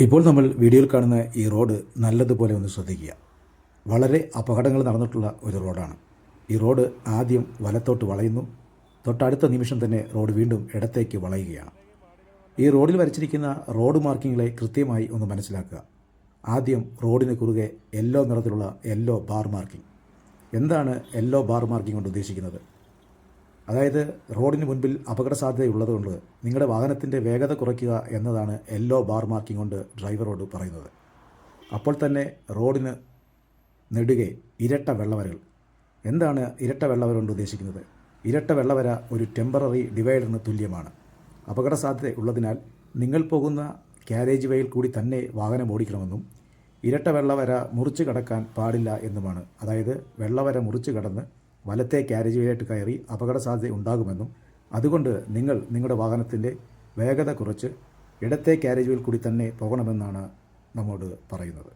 ഇപ്പോൾ നമ്മൾ വീഡിയോയിൽ കാണുന്ന ഈ റോഡ് നല്ലതുപോലെ ഒന്ന് ശ്രദ്ധിക്കുക. വളരെ അപകടങ്ങൾ നടന്നിട്ടുള്ള ഒരു റോഡാണ്. ഈ റോഡ് ആദ്യം വലത്തോട്ട് വളയുന്നു, തൊട്ടടുത്ത നിമിഷം തന്നെ റോഡ് വീണ്ടും ഇടത്തേക്ക് വളയുകയാണ്. ഈ റോഡിൽ വരച്ചിരിക്കുന്ന റോഡ് മാർക്കിങ്ങുകളെ കൃത്യമായി ഒന്ന് മനസ്സിലാക്കുക. ആദ്യം റോഡിന് കുറുകെ യെല്ലോ നിറത്തിലുള്ള യെല്ലോ ബാർ മാർക്കിംഗ്. എന്താണ് യെല്ലോ ബാർ മാർക്കിംഗ് കൊണ്ട് ഉദ്ദേശിക്കുന്നത്? അതായത് റോഡിന് മുൻപിൽ അപകട സാധ്യതയുള്ളതുകൊണ്ട് നിങ്ങളുടെ വാഹനത്തിൻ്റെ വേഗത കുറയ്ക്കുക എന്നതാണ് യെല്ലോ ബാർ മാർക്കിംഗ് കൊണ്ട് ഡ്രൈവറോട് പറയുന്നത്. അപ്പോൾ തന്നെ റോഡിന് നെടുകെ ഇരട്ട വെള്ളവരകൾ. എന്താണ് ഇരട്ട വെള്ളവര കൊണ്ട് ഉദ്ദേശിക്കുന്നത്? ഇരട്ട വെള്ളവര ഒരു ടെമ്പററി ഡിവൈഡറിന് തുല്യമാണ്. അപകട സാധ്യത ഉള്ളതിനാൽ നിങ്ങൾ പോകുന്ന ക്യാരേജ് വേയിൽ കൂടി തന്നെ വാഹനം ഓടിക്കണമെന്നും ഇരട്ട വെള്ളവര മുറിച്ച് കടക്കാൻ പാടില്ല എന്നുമാണ്. അതായത് വെള്ളവര മുറിച്ച് കടന്ന് വലത്തെ ക്യാരേജ് വേയിലായിട്ട് കയറി അപകട സാധ്യത ഉണ്ടാകുമെന്നും അതുകൊണ്ട് നിങ്ങൾ നിങ്ങളുടെ വാഹനത്തിൻ്റെ വേഗത കുറച്ച് ഇടത്തെ ക്യാരേജ് വേയിൽ കൂടി തന്നെ പോകണമെന്നാണ് നമ്മോട് പറയുന്നത്.